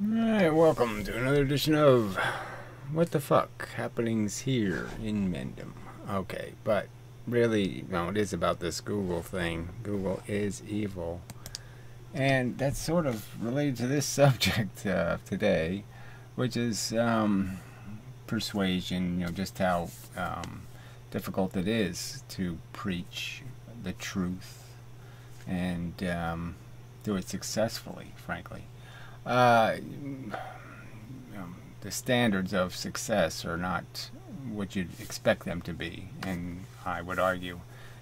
Alright, welcome to another edition of What the Fuck Happenings Here in Mendham. Okay, but really, no, it is about this Google thing. Google is evil. And that's sort of related to this subject today, which is persuasion, just how difficult it is to preach the truth and do it successfully, frankly. The standards of success are not what you'd expect them to be, and I would argue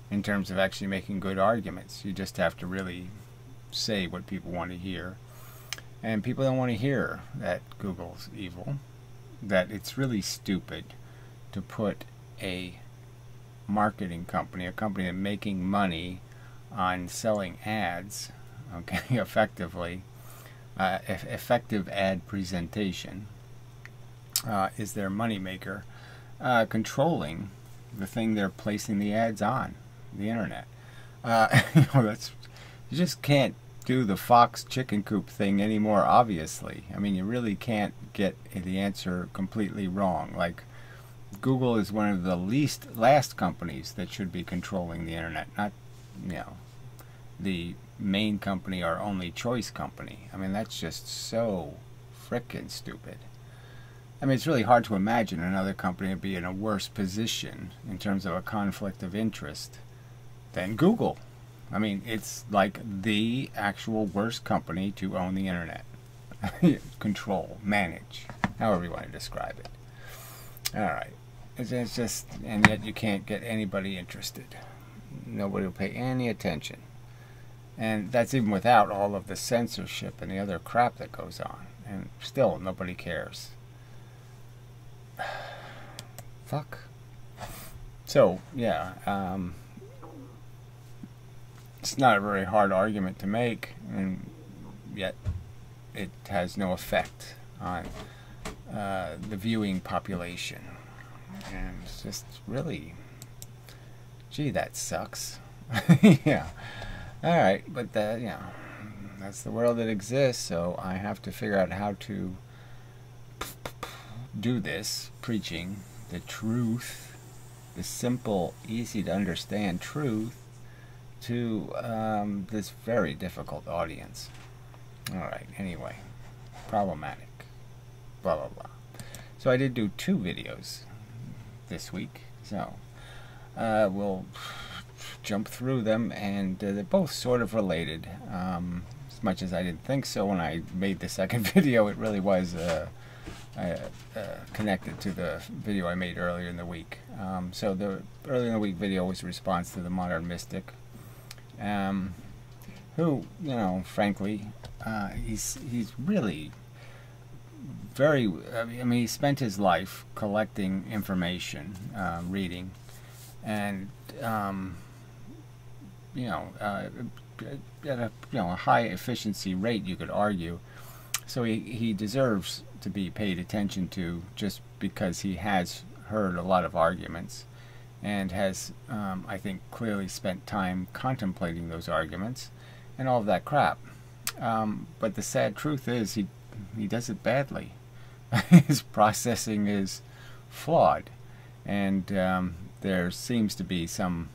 in terms of actually making good arguments. You just have to really say what people want to hear, and people don't want to hear that Google's evil, that it's really stupid to put a marketing company, a company that's making money on selling ads, okay, effectively, effective ad presentation is their moneymaker, controlling the thing they're placing the ads on, the internet. That's, you just can't do the fox chicken coop thing anymore, obviously. I mean, you really can't get the answer completely wrong. Like, Google is one of the last companies that should be controlling the internet, not, the main company or only choice company. I mean, that's just so frickin' stupid. I mean, it's really hard to imagine another company to be in a worse position in terms of a conflict of interest than Google. I mean, it's like the actual worst company to own the internet. Control, manage, however you want to describe it. Alright. It's just, and yet you can't get anybody interested. Nobody will pay any attention. And that's even without all of the censorship and the other crap that goes on. And still, nobody cares. Fuck. So, yeah. It's not a very hard argument to make, and yet it has no effect on the viewing population. And it's just really... Gee, that sucks. Yeah. Alright, but that's the world that exists, so I have to figure out how to do this, preaching the truth, the simple, easy to understand truth, to this very difficult audience. Alright, anyway, problematic, blah blah blah. So I did do 2 videos this week, so we'll jump through them, and they're both sort of related. As much as I didn't think so when I made the second video, it really was connected to the video I made earlier in the week. So the earlier in the week video was a response to the modern mystic, who, frankly, he's really very, I mean, he spent his life collecting information, reading, and at a high efficiency rate, you could argue. So he deserves to be paid attention to, just because he has heard a lot of arguments and has, I think, clearly spent time contemplating those arguments and all of that crap. But the sad truth is he does it badly. His processing is flawed, and there seems to be some...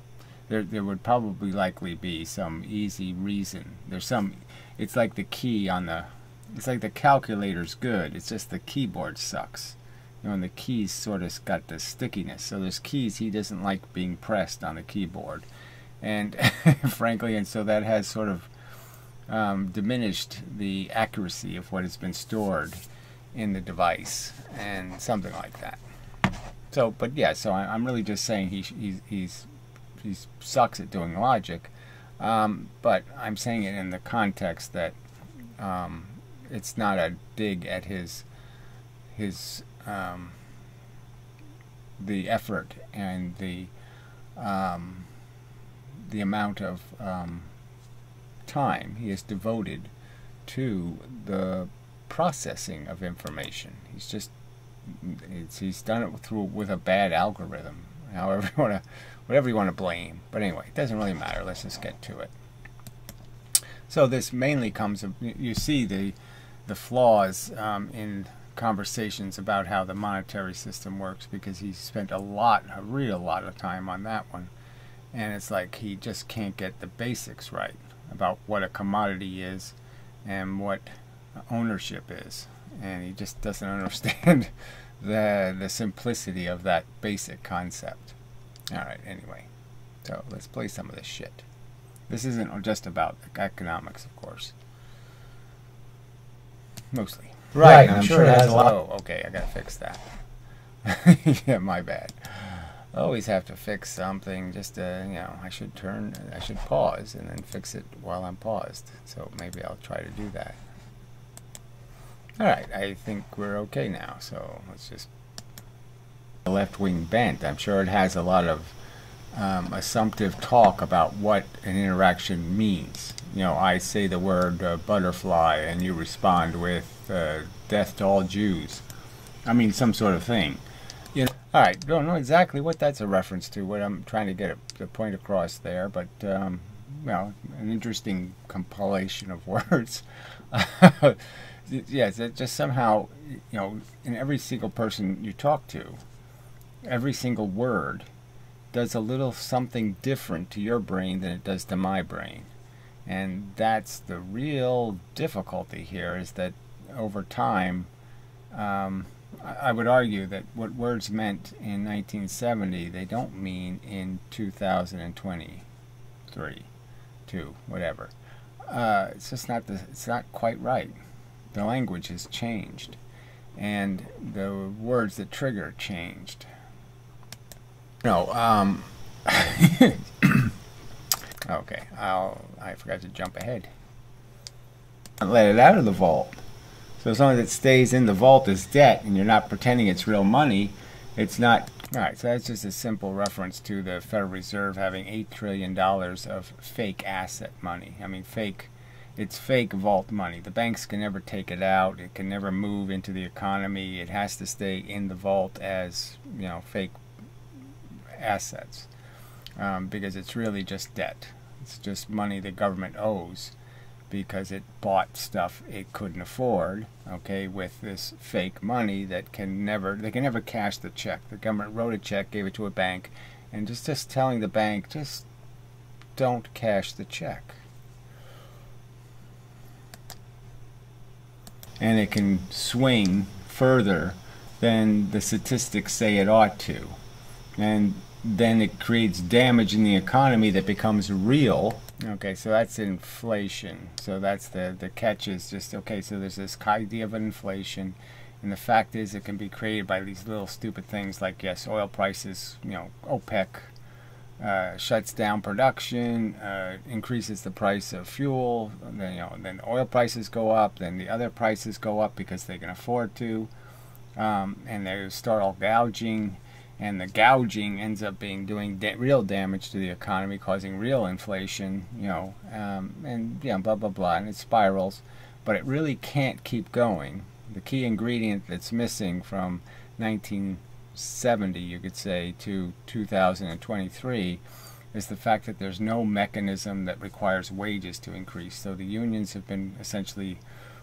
There would probably likely be some easy reason. It's like the key on the... It's like the calculator's good. It's just the keyboard sucks. And the keys sort of got the stickiness. So there's keys he doesn't like being pressed on the keyboard. And frankly, and so that has sort of diminished the accuracy of what has been stored in the device, and something like that. So, but yeah, so I'm really just saying he sucks at doing logic, but I'm saying it in the context that it's not a dig at the effort and the amount of time he has devoted to the processing of information. He's done it with a bad algorithm, whatever you want to blame. But anyway, it doesn't really matter. Let's just get to it. So this mainly comes of, you see the flaws in conversations about how the monetary system works, because he spent a real lot of time on that one. And it's like he just can't get the basics right about what a commodity is and what ownership is. And he just doesn't understand the simplicity of that basic concept. Alright, anyway. So let's play some of this shit. This isn't just about economics, of course. Mostly. Right, I'm sure it has a lot. Oh, okay, I gotta fix that. Yeah, my bad. I always have to fix something just to, you know, I should pause and then fix it while I'm paused. So maybe I'll try to do that. Alright, I think we're okay now, so let's just... The left-wing bent, I'm sure it has a lot of assumptive talk about what an interaction means. You know, I say the word butterfly and you respond with death to all Jews. I mean, some sort of thing. You know, alright, don't know exactly what that's a reference to, what I'm trying to get the point across there, but, well, an interesting compilation of words. Yes, it just somehow, you know, in every single person you talk to, every single word does a little something different to your brain than it does to my brain. And that's the real difficulty here, is that over time, I would argue that what words meant in 1970, they don't mean in 2023, 2, whatever. It's just not it's not quite right. The language has changed, and the words that trigger changed. No, okay, I forgot to jump ahead. Let it out of the vault. So as long as it stays in the vault as debt and you're not pretending it's real money, it's not... Alright, so that's just a simple reference to the Federal Reserve having $8 trillion of fake asset money. I mean, it's fake vault money. The banks can never take it out. It can never move into the economy. It has to stay in the vault as, you know, fake assets. Because it's really just debt. It's just money the government owes because it bought stuff it couldn't afford, okay, with this fake money that they can never cash the check. The government wrote a check, gave it to a bank, and just telling the bank, just don't cash the check. And it can swing further than the statistics say it ought to. And then it creates damage in the economy that becomes real. Okay, so that's inflation. So that's the catch is just, okay, so there's this idea of inflation, and the fact is it can be created by these little stupid things like, yes, oil prices, you know, OPEC shuts down production, increases the price of fuel, then oil prices go up, then the other prices go up because they can afford to, and they start all gouging. And the gouging ends up doing real damage to the economy, causing real inflation, you know, and yeah, blah blah blah, and it spirals. But it really can't keep going. The key ingredient that's missing from 1970, you could say, to 2023 is the fact that there's no mechanism that requires wages to increase. So the unions have been essentially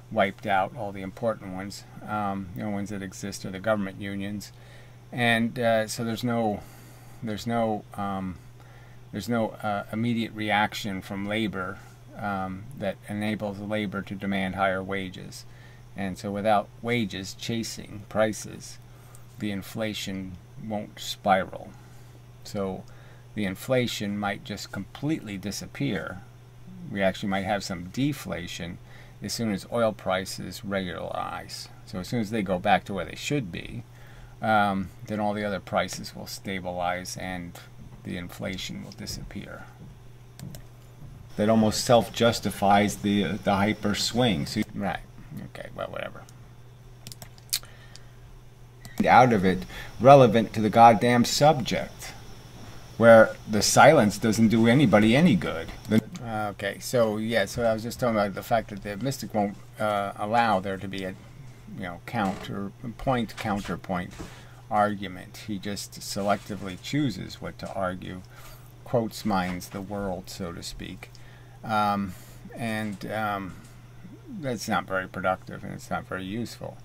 wiped out. All the important ones, you know, ones that exist are the government unions. And so there's no immediate reaction from labor that enables labor to demand higher wages. And so without wages chasing prices, the inflation won't spiral. So the inflation might just completely disappear. We actually might have some deflation as soon as oil prices regularize. So as soon as they go back to where they should be, then all the other prices will stabilize and the inflation will disappear. That almost self-justifies the hyper swing. So, right. Okay, well, whatever. Out of it, relevant to the goddamn subject, where the silence doesn't do anybody any good. Okay, so yeah, so I was just talking about the fact that the mystic won't allow there to be a, you know, counterpoint argument. He just selectively chooses what to argue, quotes mines the world, so to speak, that's not very productive and it's not very useful.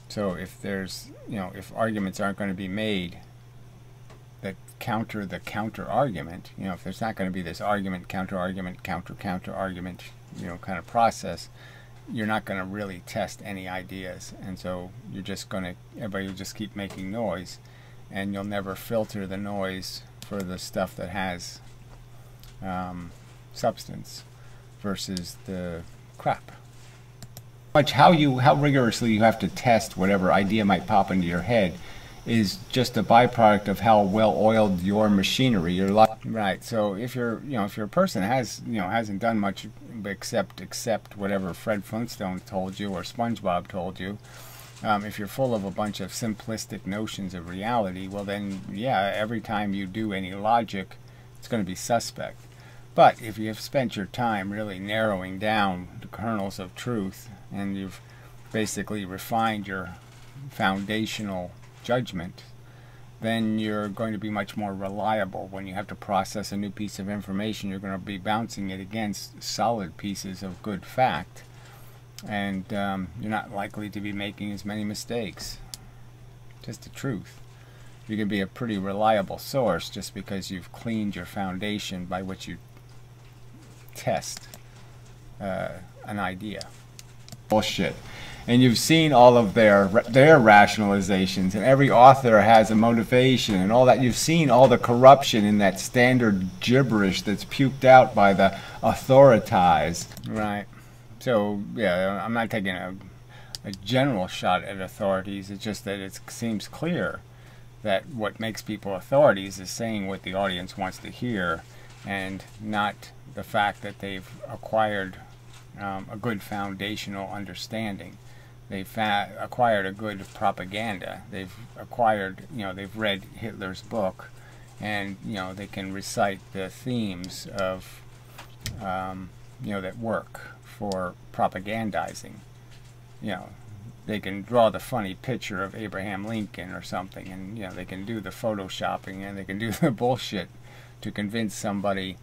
So if there's, if arguments aren't going to be made that counter the counter argument, if there's not going to be this argument, counter argument, counter argument, kind of process, you're not going to really test any ideas. And so you're just going to, everybody will just keep making noise, and you'll never filter the noise for the stuff that has substance versus the crap. How rigorously you have to test whatever idea might pop into your head is just a byproduct of how well oiled your machinery, your life. Right. So if you're, if you're a person that has, hasn't done much except whatever Fred Flintstone told you or SpongeBob told you, if you're full of a bunch of simplistic notions of reality, well then, yeah, every time you do any logic, it's going to be suspect. But if you have spent your time really narrowing down the kernels of truth, and you've basically refined your foundational judgment, then you're going to be much more reliable. When you have to process a new piece of information, you're going to be bouncing it against solid pieces of good fact, and you're not likely to be making as many mistakes. Just the truth. You can be a pretty reliable source just because you've cleaned your foundation by which you test an idea. Bullshit. And you've seen all of their rationalizations, and every author has a motivation and all that. You've seen all the corruption in that standard gibberish that's puked out by the authoritized. Right. So, yeah, I'm not taking a general shot at authorities. It's just that it seems clear that what makes people authorities is saying what the audience wants to hear, and not the fact that they've acquired a good foundational understanding. They've acquired a good propaganda. They've acquired, they've read Hitler's book, and they can recite the themes of, that work for propagandizing. They can draw the funny picture of Abraham Lincoln or something, and they can do the photoshopping, and they can do the bullshit to convince somebody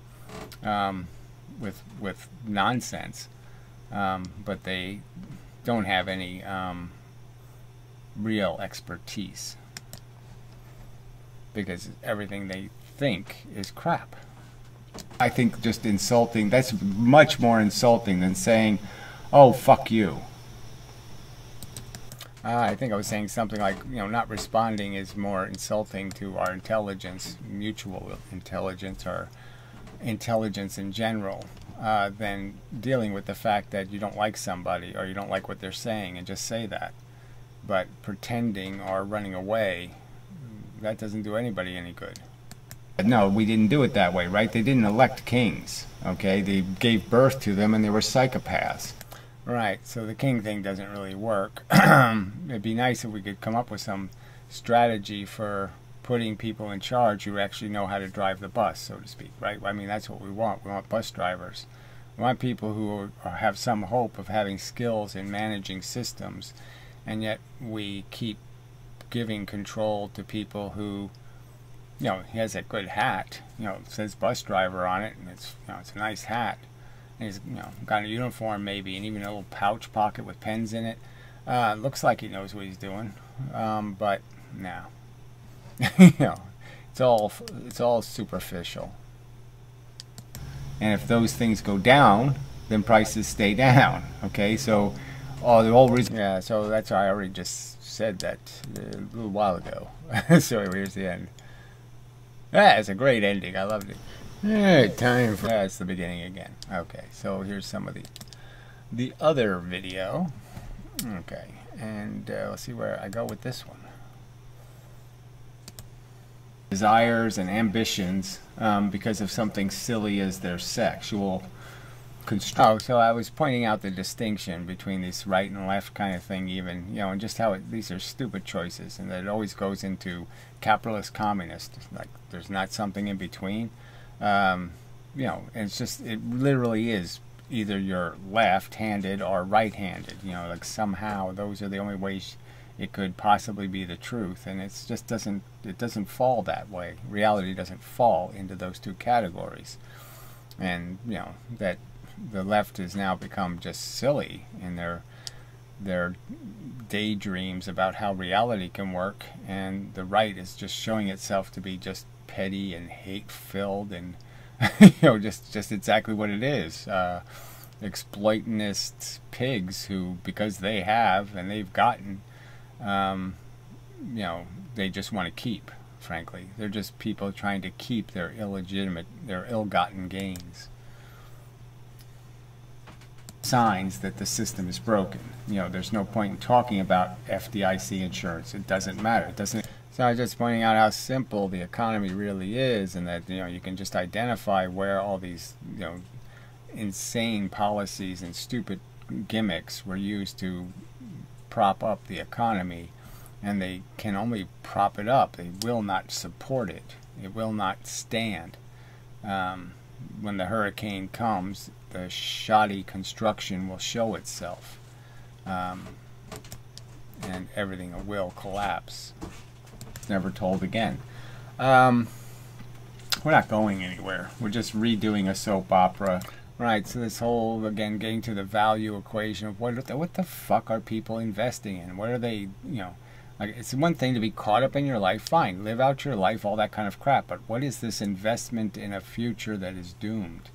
with nonsense. But they don't have any real expertise, because everything they think is crap. I think just insulting, that's much more insulting than saying, oh, fuck you. I think I was saying something like, not responding is more insulting to our intelligence, mutual intelligence, or intelligence in general, than dealing with the fact that you don't like somebody or you don't like what they're saying and just say that. But pretending or running away, that doesn't do anybody any good. No, we didn't do it that way, right? They didn't elect kings, okay? They gave birth to them, and they were psychopaths. Right, so the king thing doesn't really work. It'd be nice if we could come up with some strategy for putting people in charge who actually know how to drive the bus, so to speak, right? I mean, that's what we want. We want bus drivers. We want people who have some hope of having skills in managing systems, and yet we keep giving control to people who, he has that good hat, it says bus driver on it, and it's, it's a nice hat. And he's, got a uniform maybe, and even a little pouch pocket with pens in it. Looks like he knows what he's doing, but no. It's all superficial. And if those things go down, then prices stay down. Okay, so the whole reason. Yeah, so that's why I already just said that a little while ago. So here's the end. Yeah, it's a great ending. I loved it. Alright, time for. Yeah, it's the beginning again. Okay, so here's some of the other video. Okay, and let's see where I go with this one. Desires and ambitions because of something silly as their sexual construction. Oh, so I was pointing out the distinction between this right and left kind of thing, even, and just how these are stupid choices, and that it always goes into capitalist, communist. Like there's not something in between. And it's just, it literally is either you're left-handed or right-handed. Like somehow those are the only ways it could possibly be the truth, and it just doesn't fall that way. Reality doesn't fall into those two categories, and that the left has now become just silly in their daydreams about how reality can work, and the right is just showing itself to be just petty and hate-filled, and just exactly what it is. Exploitionist pigs who, because they have and they've gotten, they just want to keep. Frankly, they're just people trying to keep their ill-gotten gains. Signs that the system is broken. There's no point in talking about FDIC insurance. It doesn't matter. It doesn't. So I'm just pointing out how simple the economy really is, and that you can just identify where all these insane policies and stupid gimmicks were used to prop up the economy. And they can only prop it up. They will not support it. It will not stand. When the hurricane comes, the shoddy construction will show itself. And everything will collapse. It's never told again. We're not going anywhere. We're just redoing a soap opera. Right, so this whole, again, getting to the value equation of what the fuck are people investing in? What are they, Like, it's one thing to be caught up in your life, fine, live out your life, all that kind of crap, but what is this investment in a future that is doomed?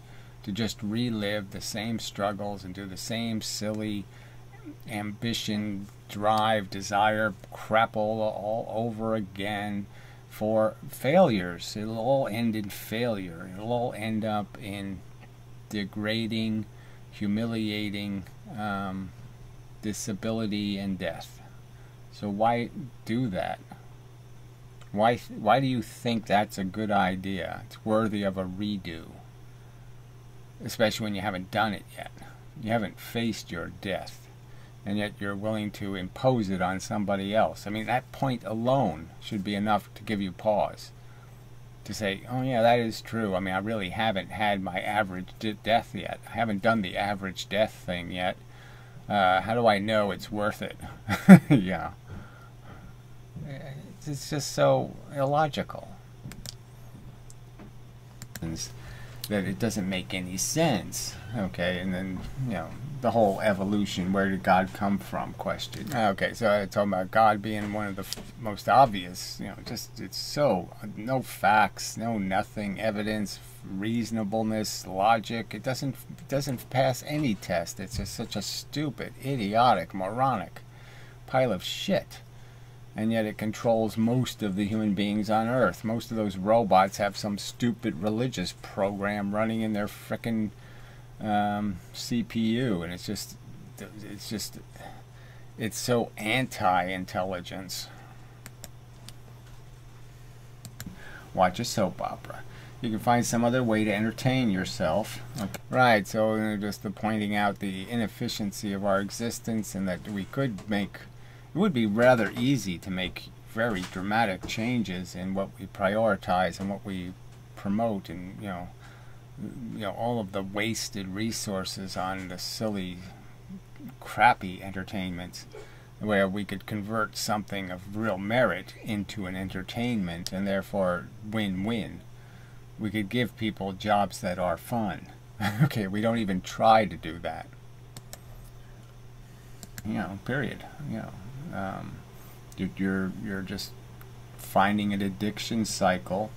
To just relive the same struggles and do the same silly ambition, drive, desire, crap all over again for failures. It'll all end in failure. It'll all end up in degrading, humiliating disability and death. So why do that? Why do you think that's a good idea? It's worthy of a redo. Especially when you haven't done it yet. You haven't faced your death. And yet you're willing to impose it on somebody else. I mean, that point alone should be enough to give you pause. To say, oh yeah, that is true. I mean, I really haven't had my average death yet. I haven't done the average death thing yet. How do I know it's worth it? Yeah. It's just so illogical that it doesn't make any sense. Okay, and then the whole evolution, where did God come from question. Okay, so I talking about God being one of the most obvious. Just it's so no facts, no nothing, evidence, reasonableness, logic. It doesn't pass any test. It's just such a stupid, idiotic, moronic pile of shit. And yet it controls most of the human beings on Earth. Most of those robots have some stupid religious program running in their frickin' CPU, and it's so anti-intelligence. Watch a soap opera. You can find some other way to entertain yourself. Okay. Right, so just pointing out the inefficiency of our existence, and that we could make. It would be rather easy to make very dramatic changes in what we prioritize and what we promote, and all of the wasted resources on the silly, crappy entertainments, where we could convert something of real merit into an entertainment, and therefore win-win. We could give people jobs that are fun. Okay, we don't even try to do that. Period. You're just finding an addiction cycle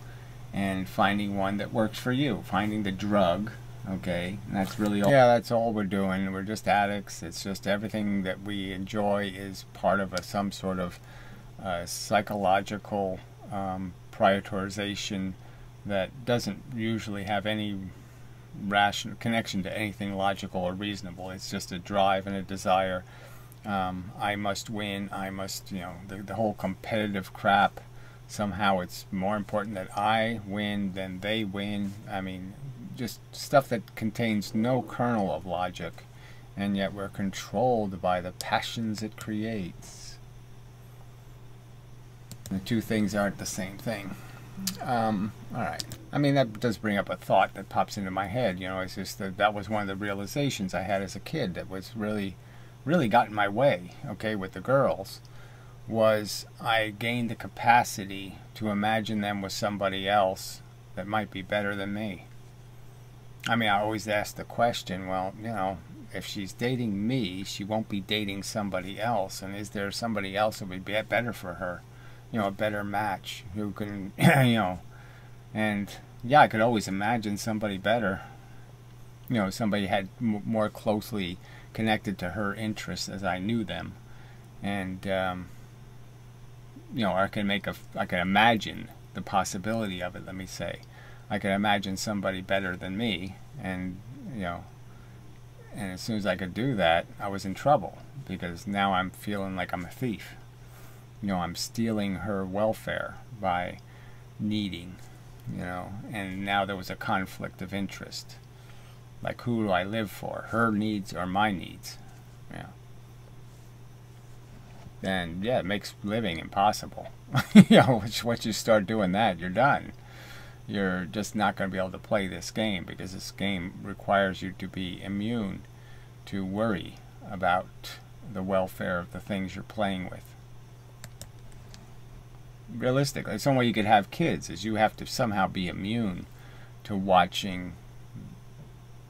and finding one that works for you, finding the drug. Okay, and that's really all. Yeah, that's all we're doing. We're just addicts. It's just everything that we enjoy is part of some sort of psychological prioritization that doesn't usually have any rational connection to anything logical or reasonable. It's just a drive and a desire. I must win. I must, the whole competitive crap. Somehow it's more important that I win than they win. I mean, just stuff that contains no kernel of logic, and yet we're controlled by the passions it creates. The two things aren't the same thing. Alright. I mean, that does bring up a thought that pops into my head. It's just that was one of the realizations I had as a kid that was really got in my way, okay, with the girls, was I gained the capacity to imagine them with somebody else that might be better than me. I mean, I always ask the question, well, you know, if she's dating me, she won't be dating somebody else. And is there somebody else who would be better for her? You know, a better match who can, you know, and yeah, I could always imagine somebody better. You know, somebody had more closely connected to her interests as I knew them. And, you know, I can imagine the possibility of it, let me say. I could imagine somebody better than me, and, you know, and as soon as I could do that, I was in trouble, because now I'm feeling like I'm a thief. You know, I'm stealing her welfare by needing, you know, and now there was a conflict of interest. Like, who do I live for? Her needs or my needs? Yeah. And yeah, it makes living impossible. You know, once you start doing that, you're done. You're just not going to be able to play this game, because this game requires you to be immune to worry about the welfare of the things you're playing with. Realistically, some way you could have kids is you have to somehow be immune to watching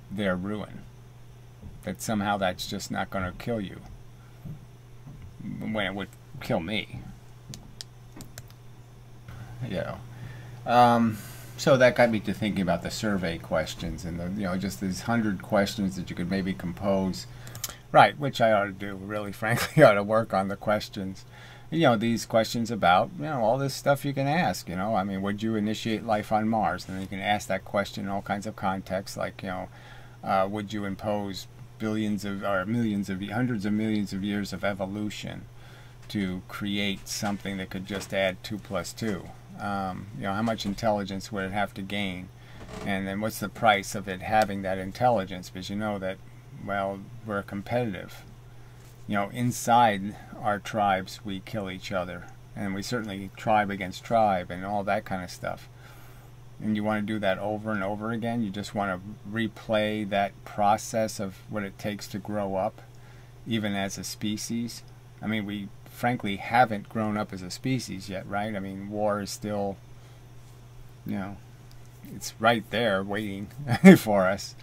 their ruin. That somehow that's just not going to kill you, when it would kill me. You know. So that got me to thinking about the survey questions, and the, you know, just these 100 questions that you could maybe compose. Right, which I ought to do, really, frankly. I ought to work on the questions. You know, these questions about, you know, all this stuff you can ask, you know. I mean, would you initiate life on Mars? And then you can ask that question in all kinds of contexts, like, you know, would you impose billions of, or millions of, hundreds of millions of years of evolution to create something that could just add 2 plus 2? You know, how much intelligence would it have to gain? And then what's the price of it having that intelligence? Because you know that, well, we're competitive. You know, inside our tribes we kill each other. And we certainly tribe against tribe and all that kind of stuff. And you want to do that over and over again? You just want to replay that process of what it takes to grow up, even as a species? I mean, we frankly haven't grown up as a species yet, right? I mean, war is still, you know, it's right there waiting for us.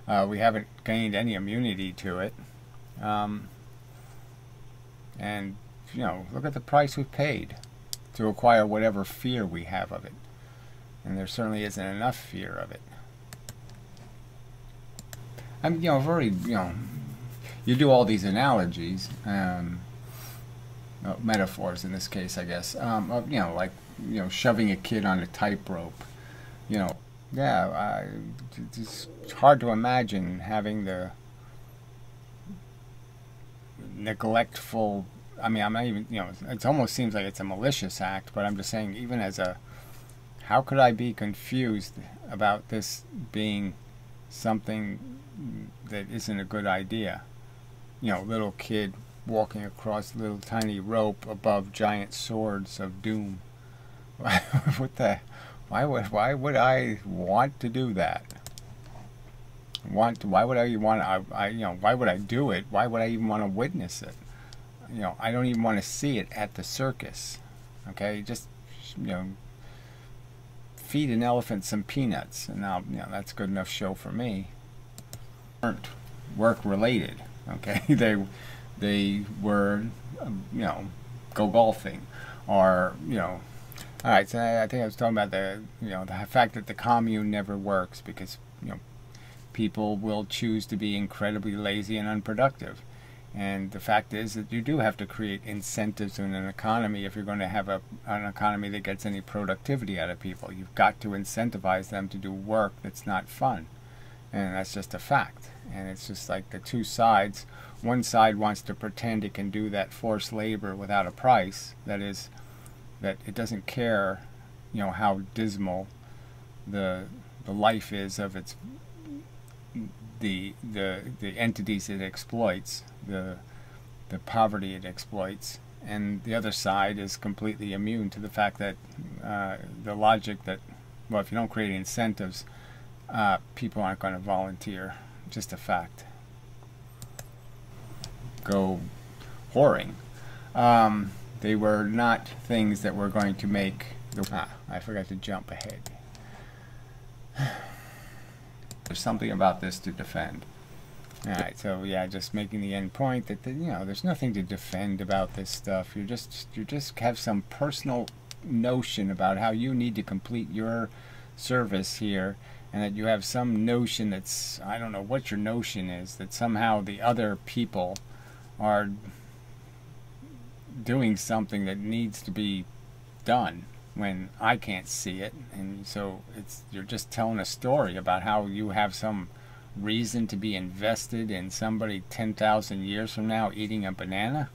We haven't gained any immunity to it. And, you know, look at the price we've paid to acquire whatever fear we have of it. And there certainly isn't enough fear of it. I'm, you know, very, you know, you do all these analogies, metaphors in this case, I guess, of, you know, like, you know, shoving a kid on a tightrope. You know, yeah, it's hard to imagine having the neglectful, I mean, I'm not even, you know, it almost seems like it's a malicious act, but I'm just saying, even as a, how could I be confused about this being something that isn't a good idea? You know, little kid walking across a little tiny rope above giant swords of doom. What the? Why would I want to do that? Why would I want to? You know, why would I do it? Why would I even want to witness it? You know, I don't even want to see it at the circus. Okay, just, you know, feed an elephant some peanuts, and now, you know, that's good enough show for me. Weren't work related. Okay, they were, you know, go golfing, or, you know. All right, so I think I was talking about the, you know, the fact that the commune never works because, you know, people will choose to be incredibly lazy and unproductive. And the fact is that you do have to create incentives in an economy if you're going to have an economy that gets any productivity out of people. You've got to incentivize them to do work that's not fun. And that's just a fact. And it's just like the two sides. One side wants to pretend it can do that forced labor without a price. That is, that it doesn't care, you know, how dismal the life is of its the entities it exploits, the poverty it exploits, and the other side is completely immune to the fact that the logic that, well, if you don't create incentives, people aren't going to volunteer. Just a fact. Go whoring. They were not things that were going to make the... I forgot to jump ahead. There's something about this to defend. Alright, so yeah, just making the end point that, you know, there's nothing to defend about this stuff. You just have some personal notion about how you need to complete your service here, and that you have some notion that's, I don't know what your notion is, that somehow the other people are doing something that needs to be done when I can't see it. And so you're just telling a story about how you have some reason to be invested in somebody 10,000 years from now eating a banana.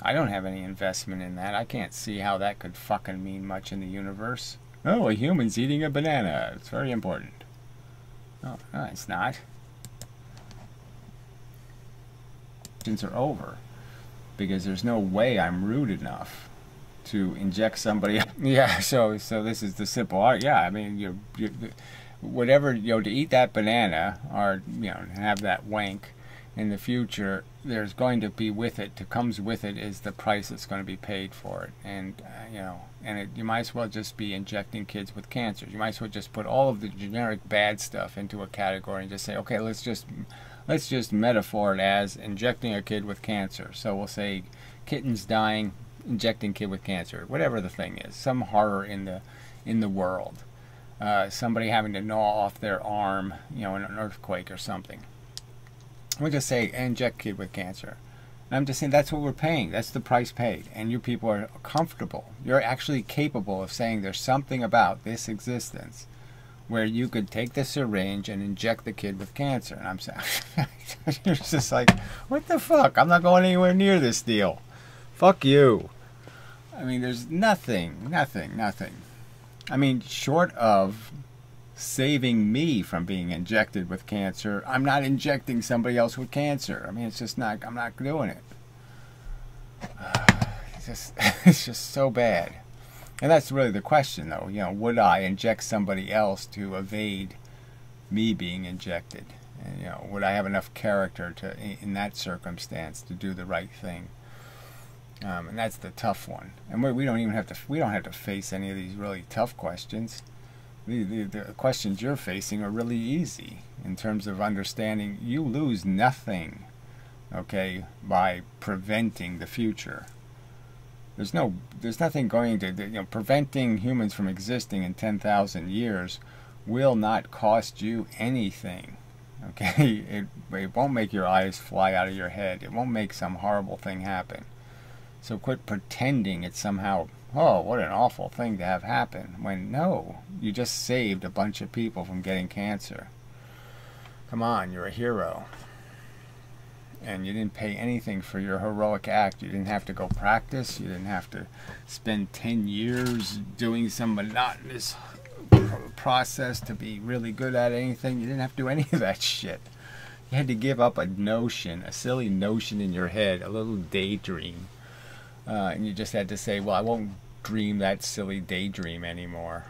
I don't have any investment in that. I can't see how that could fucking mean much in the universe. Oh, a human's eating a banana. It's very important. Oh, no, it's not. Questions are over because there's no way I'm rude enough to inject somebody. Yeah, so this is the simple art. Yeah, I mean, you whatever, you know, to eat that banana or, you know, have that wank in the future, there's going to be with it, comes with it is the price that's going to be paid for it. And you know, and you might as well just be injecting kids with cancers. You might as well just put all of the generic bad stuff into a category and just say, okay, let's just metaphor it as injecting a kid with cancer. So we'll say kittens dying, injecting kid with cancer, whatever the thing is, some horror in the world. Somebody having to gnaw off their arm, you know, in an earthquake or something. We'll just say inject kid with cancer. And I'm just saying that's what we're paying. That's the price paid. And you people are comfortable. You're actually capable of saying there's something about this existence where you could take the syringe and inject the kid with cancer. And I'm saying, you're just like, what the fuck? I'm not going anywhere near this deal. Fuck you. I mean, there's nothing. I mean, short of saving me from being injected with cancer, I'm not injecting somebody else with cancer. I mean, it's just not, I'm not doing it. It's just so bad. And that's really the question, though. You know, would I inject somebody else to evade me being injected? And, you know, would I have enough character to, in that circumstance, to do the right thing? And that's the tough one. And we don't even have to. We don't have to face any of these really tough questions. The questions you're facing are really easy in terms of understanding. You lose nothing, okay, by preventing the future. There's nothing going to, you know, preventing humans from existing in 10,000 years will not cost you anything. Okay, it won't make your eyes fly out of your head. It won't make some horrible thing happen. So quit pretending it's somehow, oh, what an awful thing to have happen, when no, you just saved a bunch of people from getting cancer. Come on, you're a hero. And you didn't pay anything for your heroic act. You didn't have to go practice. You didn't have to spend 10 years doing some monotonous process to be really good at anything. You didn't have to do any of that shit. You had to give up a notion, a silly notion in your head, a little daydream. And you just had to say, well, I won't dream that silly daydream anymore.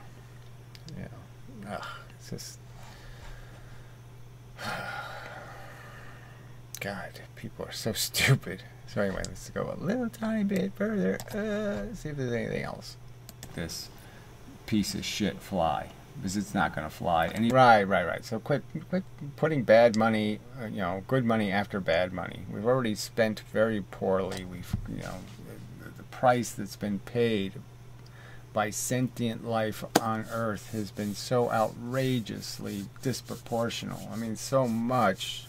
Yeah. It's just... God, people are so stupid. So anyway, let's go a little tiny bit further. Let's see if there's anything else. This piece of shit fly. Because it's not going to fly. Right. So quit putting bad money, you know, good money after bad money. We've already spent very poorly. We've, you know, the price that's been paid by sentient life on Earth has been so outrageously disproportional. I mean, so much.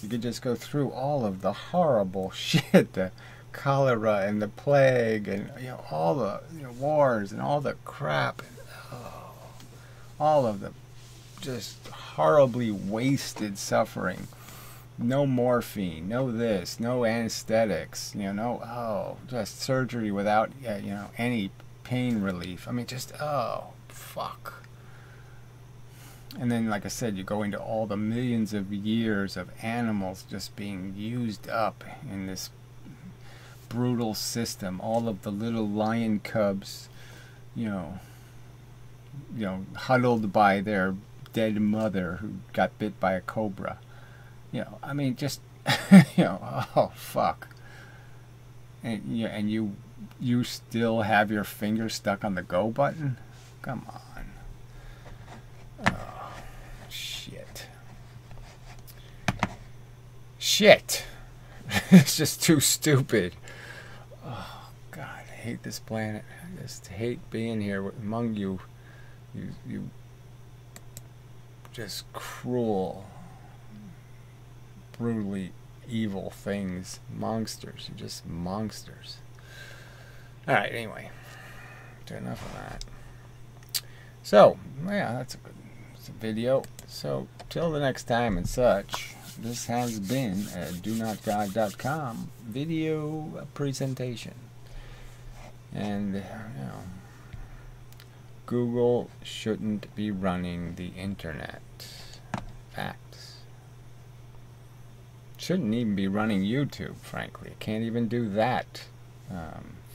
You could just go through all of the horrible shit, the cholera and the plague, and, you know, all the, you know, wars and all the crap, and all of the just horribly wasted suffering. No morphine, no this, no anesthetics, you know, just surgery without, you know, any pain relief. I mean, just, oh, fuck. And then, like I said, you go into all the millions of years of animals just being used up in this brutal system. All of the little lion cubs, you know, huddled by their dead mother who got bit by a cobra. You know, I mean, just, you know, oh, fuck. And you still have your finger stuck on the go button? Come on. Oh, shit. shit. It's just too stupid. Oh, God, I hate this planet. I just hate being here among you. You just cruel, brutally evil things. Monsters. You're just monsters. Alright, anyway. Enough of that. So, yeah, that's a good video. So, till the next time and such, this has been a DoNotGod.com video presentation. And, you know, Google shouldn't be running the internet. Facts. Shouldn't even be running YouTube, frankly. It can't even do that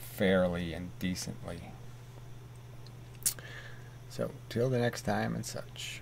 fairly and decently. So, till the next time and such.